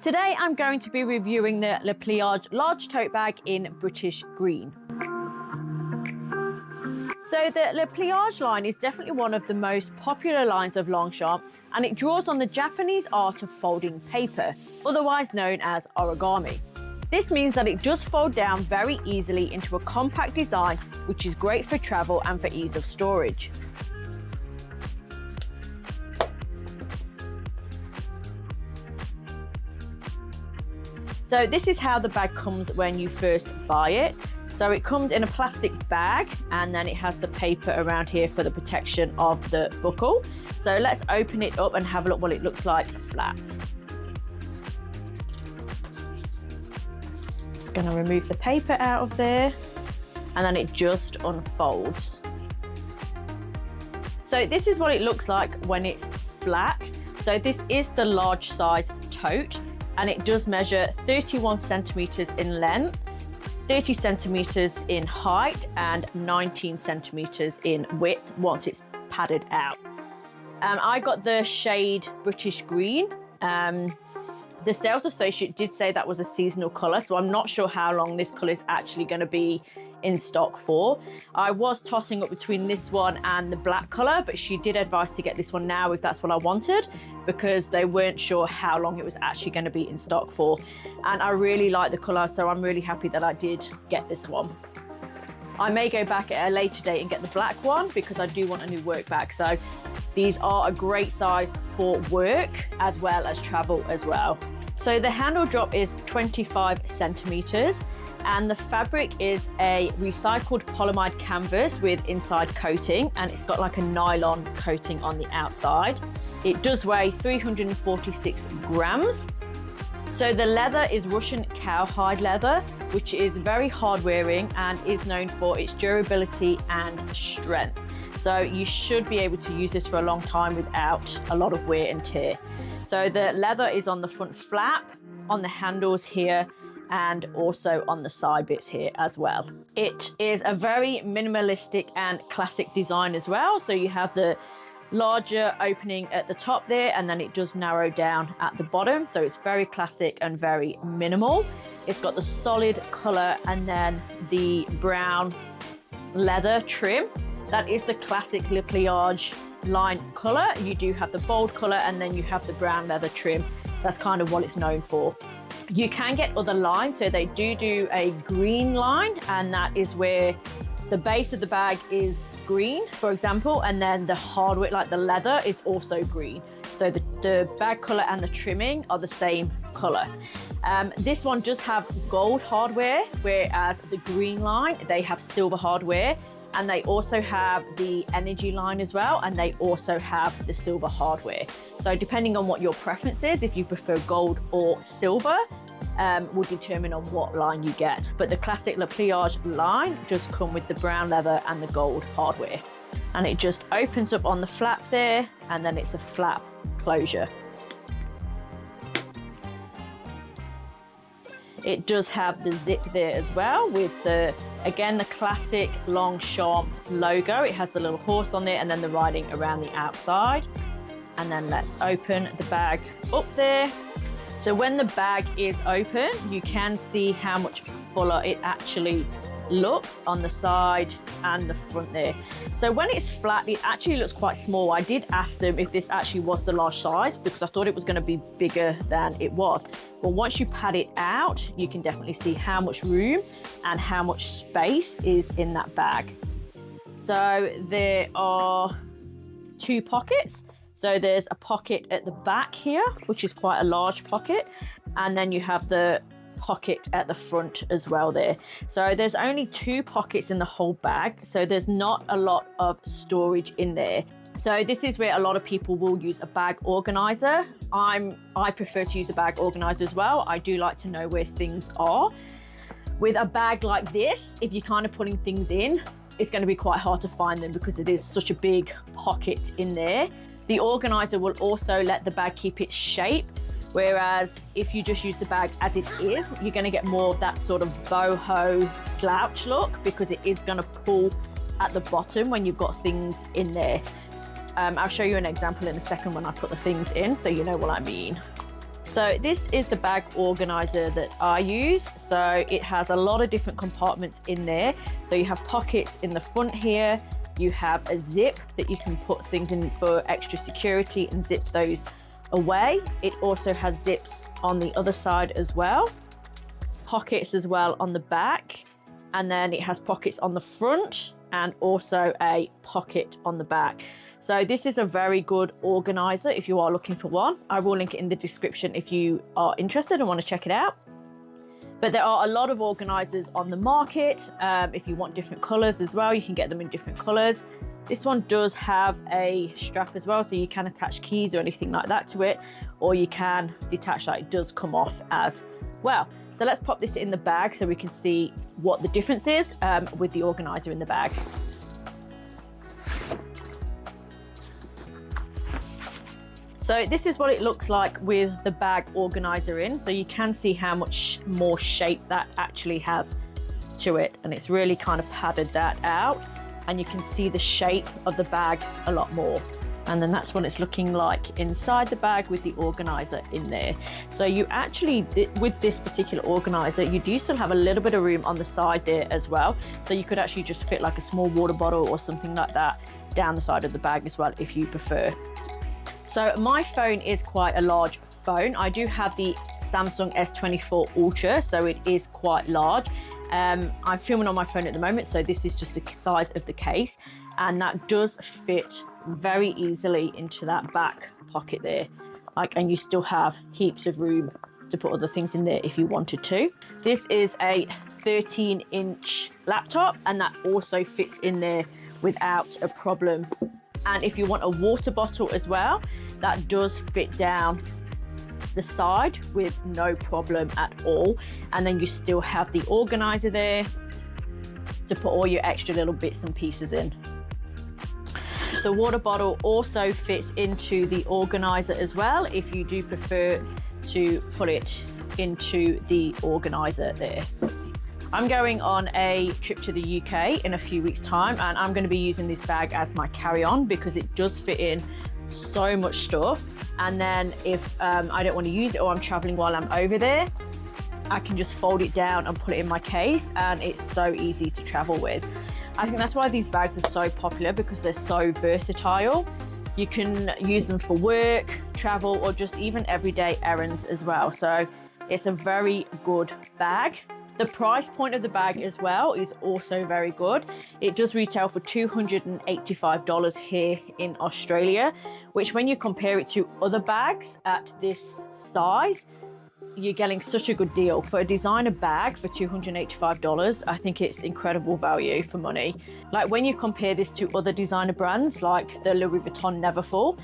Today I'm going to be reviewing the Le Pliage large tote bag in British green. So the Le Pliage line is definitely one of the most popular lines of Longchamp, and it draws on the Japanese art of folding paper, otherwise known as origami. This means that it does fold down very easily into a compact design, which is great for travel and for ease of storage. So this is how the bag comes when you first buy it. So it comes in a plastic bag, and then it has the paper around here for the protection of the buckle. So let's open it up and have a look what it looks like flat. Just going to remove the paper out of there, and then it just unfolds. So this is what it looks like when it's flat. So this is the large size tote, and it does measure 31 centimeters in length, 30 centimeters in height, and 19 centimeters in width once it's padded out. I got the shade British green. The sales associate did say that was a seasonal colour, so I'm not sure how long this colour is actually going to be in stock for. I was tossing up between this one and the black colour, but she did advise to get this one now if that's what I wanted, because they weren't sure how long it was actually going to be in stock for. And I really like the colour, so I'm really happy that I did get this one. I may go back at a later date and get the black one because I do want a new work bag. So these are a great size for work as well as travel as well. So the handle drop is 25 centimeters, and the fabric is a recycled polyamide canvas with inside coating, and it's got like a nylon coating on the outside. It does weigh 346 grams. So the leather is Russian cowhide leather, which is very hard wearing and is known for its durability and strength. So you should be able to use this for a long time without a lot of wear and tear. So the leather is on the front flap, on the handles here, and also on the side bits here as well. It is a very minimalistic and classic design as well. So you have the larger opening at the top there, and then it does narrow down at the bottom. So it's very classic and very minimal. It's got the solid color and then the brown leather trim. That is the classic Le Pliage line color. You do have the bold color, and then you have the brown leather trim. That's kind of what it's known for. You can get other lines, so they do a green line, and that is where the base of the bag is green, for example, and then the hardware, like the leather, is also green. So the bag color and the trimming are the same color. This one does have gold hardware, whereas the green line, they have silver hardware, and they also have the energy line as well, and they also have the silver hardware. So depending on what your preference is, if you prefer gold or silver, will determine on what line you get. But the classic Le Pliage line does come with the brown leather and the gold hardware. And it just opens up on the flap there, and then it's a flap closure. It does have the zip there as well with the, again, the classic Longchamp logo. It has the little horse on there and then the writing around the outside. And then let's open the bag up there. So when the bag is open, you can see how much fuller it actually looks on the side and the front there. So when it's flat, it actually looks quite small. I did ask them if this actually was the large size because I thought it was going to be bigger than it was. But once you pad it out, you can definitely see how much room and how much space is in that bag. So there are two pockets. So there's a pocket at the back here, which is quite a large pocket. And then you have the pocket at the front as well there. So there's only two pockets in the whole bag. So there's not a lot of storage in there. So this is where a lot of people will use a bag organizer. I prefer to use a bag organizer as well. I do like to know where things are. With a bag like this, if you're kind of putting things in, it's going to be quite hard to find them because it is such a big pocket in there. The organizer will also let the bag keep its shape, whereas if you just use the bag as it is, you're going to get more of that sort of boho slouch look because it is going to pull at the bottom when you've got things in there. I'll show you an example in a second when I put the things in so you know what I mean. So this is the bag organizer that I use. So it has a lot of different compartments in there. So you have pockets in the front here. You have a zip that you can put things in for extra security and zip those away. It also has zips on the other side as well. Pockets as well on the back. And then it has pockets on the front and also a pocket on the back. So this is a very good organizer if you are looking for one. I will link it in the description if you are interested and want to check it out. But there are a lot of organizers on the market. If you want different colors as well, you can get them in different colors. This one does have a strap as well, so you can attach keys or anything like that to it, or you can detach that. It does come off as well. So let's pop this in the bag so we can see what the difference is with the organizer in the bag. So this is what it looks like with the bag organizer in. So you can see how much more shape that actually has to it. And it's really kind of padded that out. And you can see the shape of the bag a lot more. And then that's what it's looking like inside the bag with the organizer in there. So you actually, with this particular organizer, you do still have a little bit of room on the side there as well. So you could actually just fit like a small water bottle or something like that down the side of the bag as well, if you prefer. So my phone is quite a large phone. I do have the Samsung S24 Ultra, so it is quite large. I'm filming on my phone at the moment, so this is just the size of the case, and that does fit very easily into that back pocket there. And you still have heaps of room to put other things in there if you wanted to. This is a 13-inch laptop, and that also fits in there without a problem. And if you want a water bottle as well, that does fit down the side with no problem at all. And then you still have the organizer there to put all your extra little bits and pieces in. The water bottle also fits into the organizer as well, if you do prefer to put it into the organizer there. I'm going on a trip to the UK in a few weeks' time, and I'm going to be using this bag as my carry-on because it does fit in so much stuff. And then if I don't want to use it or I'm traveling while I'm over there, I can just fold it down and put it in my case, and it's so easy to travel with. I think that's why these bags are so popular, because they're so versatile. You can use them for work, travel, or just even everyday errands as well. So it's a very good bag. The price point of the bag as well is also very good. It does retail for $285 here in Australia, which when you compare it to other bags at this size, you're getting such a good deal. For a designer bag for $285, I think it's incredible value for money. Like when you compare this to other designer brands like the Louis Vuitton Neverfull,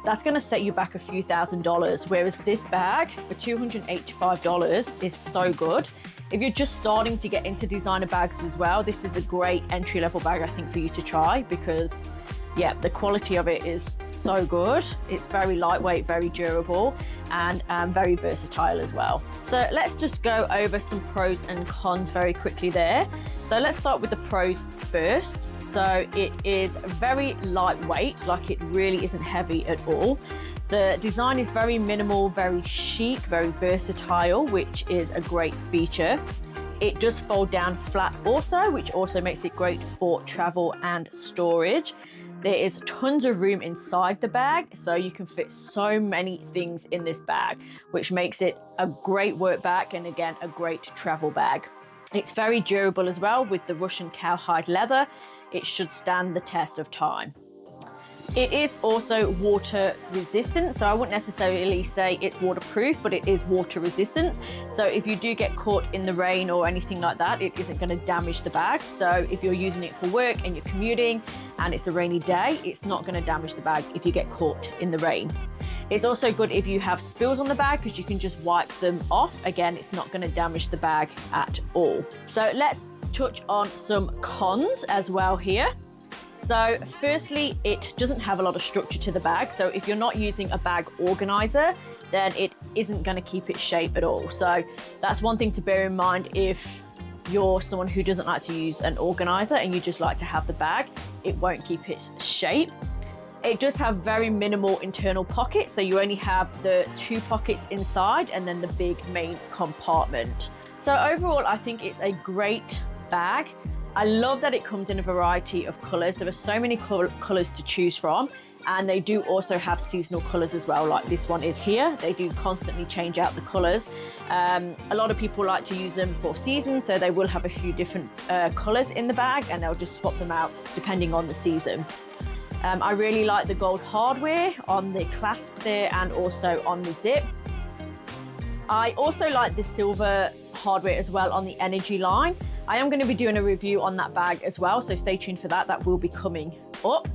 that's going to set you back a few $1,000s, whereas this bag for $285 is so good. If you're just starting to get into designer bags as well, this is a great entry-level bag, I think, for you to try, because yeah, the quality of it is so good. It's very lightweight, very durable, and very versatile as well. So let's just go over some pros and cons very quickly there. So let's start with the pros first. So it is very lightweight, like it really isn't heavy at all. The design is very minimal, very chic, very versatile, which is a great feature. It does fold down flat also, which also makes it great for travel and storage. There is tons of room inside the bag, so you can fit so many things in this bag, which makes it a great work bag and again, a great travel bag. It's very durable as well with the Russian cowhide leather. It should stand the test of time. It is also water resistant, so I wouldn't necessarily say it's waterproof, but it is water resistant. So if you do get caught in the rain or anything like that, it isn't going to damage the bag. So if you're using it for work and you're commuting and it's a rainy day, it's not going to damage the bag if you get caught in the rain. It's also good if you have spills on the bag, because you can just wipe them off. Again, it's not going to damage the bag at all. So let's touch on some cons as well here. So firstly, it doesn't have a lot of structure to the bag. So if you're not using a bag organizer, then it isn't going to keep its shape at all. So that's one thing to bear in mind if you're someone who doesn't like to use an organizer and you just like to have the bag. It won't keep its shape. It does have very minimal internal pockets, so you only have the 2 pockets inside and then the big main compartment. So overall, I think it's a great bag. I love that it comes in a variety of colors. There are so many colors to choose from, and they do also have seasonal colors as well, like this one is here. They do constantly change out the colors. A lot of people like to use them for seasons, so they will have a few different colors in the bag, and they'll just swap them out depending on the season. I really like the gold hardware on the clasp there and also on the zip. I also like the silver hardware as well on the Energy line. I am going to be doing a review on that bag as well, so stay tuned for that. That will be coming up.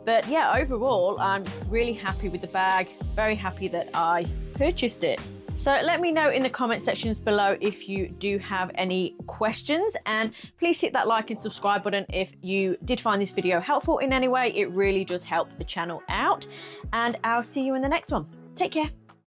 But yeah, overall, I'm really happy with the bag. Very happy that I purchased it. So let me know in the comment sections below if you do have any questions, and please hit that like and subscribe button if you did find this video helpful in any way. It really does help the channel out, and I'll see you in the next one. Take care.